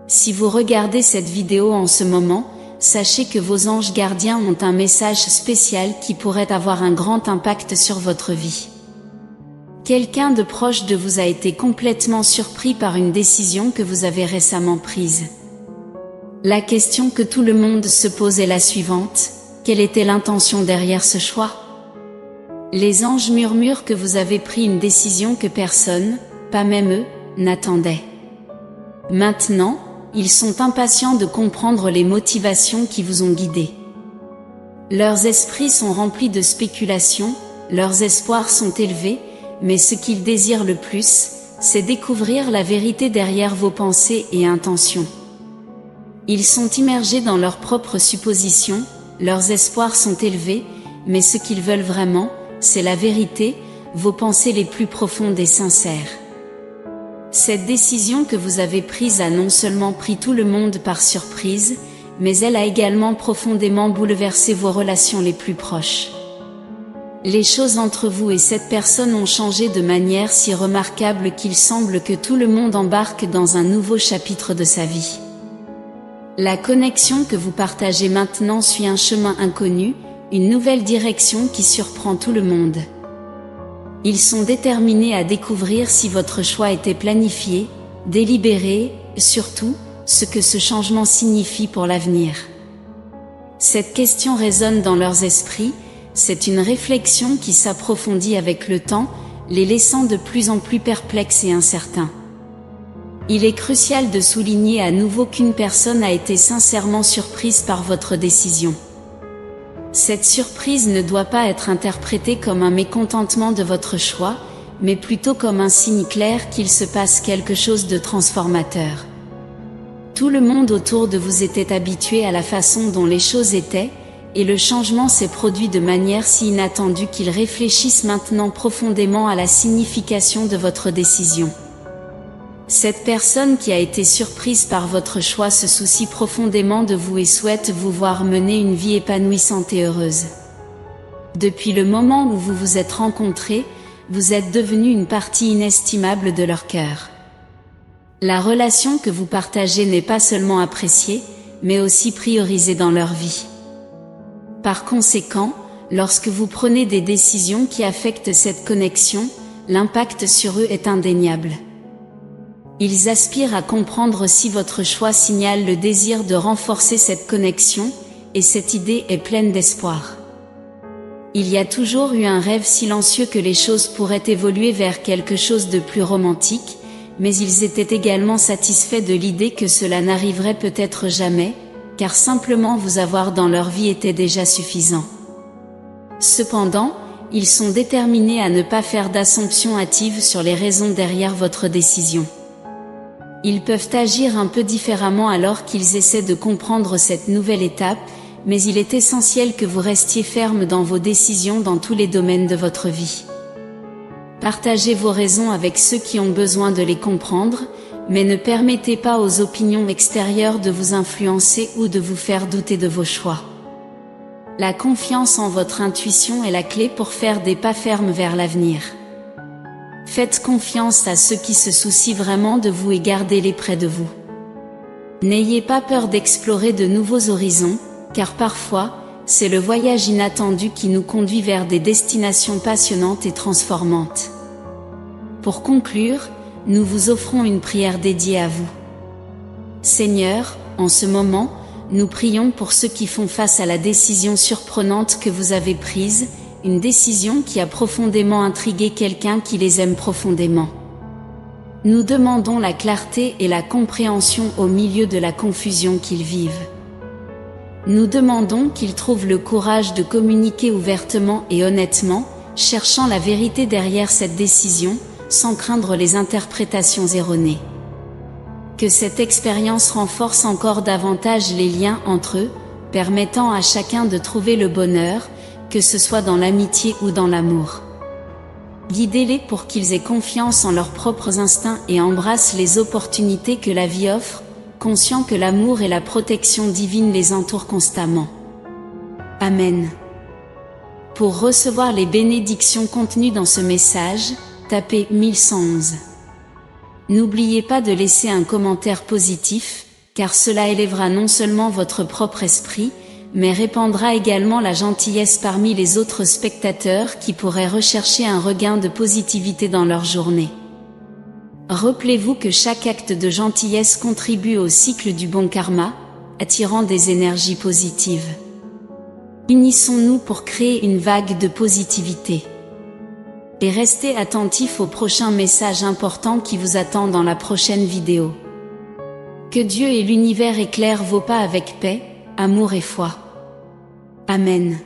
Si vous regardez cette vidéo en ce moment, sachez que vos anges gardiens ont un message spécial qui pourrait avoir un grand impact sur votre vie. Quelqu'un de proche de vous a été complètement surpris par une décision que vous avez récemment prise. La question que tout le monde se pose est la suivante: quelle était l'intention derrière ce choix? Les anges murmurent que vous avez pris une décision que personne, pas même eux, n'attendait. Maintenant, ils sont impatients de comprendre les motivations qui vous ont guidé. Leurs esprits sont remplis de spéculations, leurs espoirs sont élevés, mais ce qu'ils désirent le plus, c'est découvrir la vérité derrière vos pensées et intentions. Ils sont immergés dans leurs propres suppositions, leurs espoirs sont élevés, mais ce qu'ils veulent vraiment, c'est la vérité, vos pensées les plus profondes et sincères. Cette décision que vous avez prise a non seulement pris tout le monde par surprise, mais elle a également profondément bouleversé vos relations les plus proches. Les choses entre vous et cette personne ont changé de manière si remarquable qu'il semble que tout le monde embarque dans un nouveau chapitre de sa vie. La connexion que vous partagez maintenant suit un chemin inconnu, une nouvelle direction qui surprend tout le monde. Ils sont déterminés à découvrir si votre choix était planifié, délibéré, et surtout, ce que ce changement signifie pour l'avenir. Cette question résonne dans leurs esprits. C'est une réflexion qui s'approfondit avec le temps, les laissant de plus en plus perplexes et incertains. Il est crucial de souligner à nouveau qu'une personne a été sincèrement surprise par votre décision. Cette surprise ne doit pas être interprétée comme un mécontentement de votre choix, mais plutôt comme un signe clair qu'il se passe quelque chose de transformateur. Tout le monde autour de vous était habitué à la façon dont les choses étaient, et le changement s'est produit de manière si inattendue qu'ils réfléchissent maintenant profondément à la signification de votre décision. Cette personne qui a été surprise par votre choix se soucie profondément de vous et souhaite vous voir mener une vie épanouissante et heureuse. Depuis le moment où vous vous êtes rencontrés, vous êtes devenu une partie inestimable de leur cœur. La relation que vous partagez n'est pas seulement appréciée, mais aussi priorisée dans leur vie. Par conséquent, lorsque vous prenez des décisions qui affectent cette connexion, l'impact sur eux est indéniable. Ils aspirent à comprendre si votre choix signale le désir de renforcer cette connexion, et cette idée est pleine d'espoir. Il y a toujours eu un rêve silencieux que les choses pourraient évoluer vers quelque chose de plus romantique, mais ils étaient également satisfaits de l'idée que cela n'arriverait peut-être jamais, car simplement vous avoir dans leur vie était déjà suffisant. Cependant, ils sont déterminés à ne pas faire d'assumptions hâtives sur les raisons derrière votre décision. Ils peuvent agir un peu différemment alors qu'ils essaient de comprendre cette nouvelle étape, mais il est essentiel que vous restiez ferme dans vos décisions dans tous les domaines de votre vie. Partagez vos raisons avec ceux qui ont besoin de les comprendre, mais ne permettez pas aux opinions extérieures de vous influencer ou de vous faire douter de vos choix. La confiance en votre intuition est la clé pour faire des pas fermes vers l'avenir. Faites confiance à ceux qui se soucient vraiment de vous et gardez-les près de vous. N'ayez pas peur d'explorer de nouveaux horizons, car parfois, c'est le voyage inattendu qui nous conduit vers des destinations passionnantes et transformantes. Pour conclure, nous vous offrons une prière dédiée à vous. Seigneur, en ce moment, nous prions pour ceux qui font face à la décision surprenante que vous avez prise, une décision qui a profondément intrigué quelqu'un qui les aime profondément. Nous demandons la clarté et la compréhension au milieu de la confusion qu'ils vivent. Nous demandons qu'ils trouvent le courage de communiquer ouvertement et honnêtement, cherchant la vérité derrière cette décision, sans craindre les interprétations erronées. Que cette expérience renforce encore davantage les liens entre eux, permettant à chacun de trouver le bonheur, que ce soit dans l'amitié ou dans l'amour. Guidez-les pour qu'ils aient confiance en leurs propres instincts et embrassent les opportunités que la vie offre, conscients que l'amour et la protection divine les entourent constamment. Amen. Pour recevoir les bénédictions contenues dans ce message, tapez 1111. N'oubliez pas de laisser un commentaire positif, car cela élèvera non seulement votre propre esprit, mais répandra également la gentillesse parmi les autres spectateurs qui pourraient rechercher un regain de positivité dans leur journée. Rappelez-vous que chaque acte de gentillesse contribue au cycle du bon karma, attirant des énergies positives. Unissons-nous pour créer une vague de positivité. Et restez attentifs au prochain message important qui vous attend dans la prochaine vidéo. Que Dieu et l'univers éclairent vos pas avec paix, amour et foi. Amen.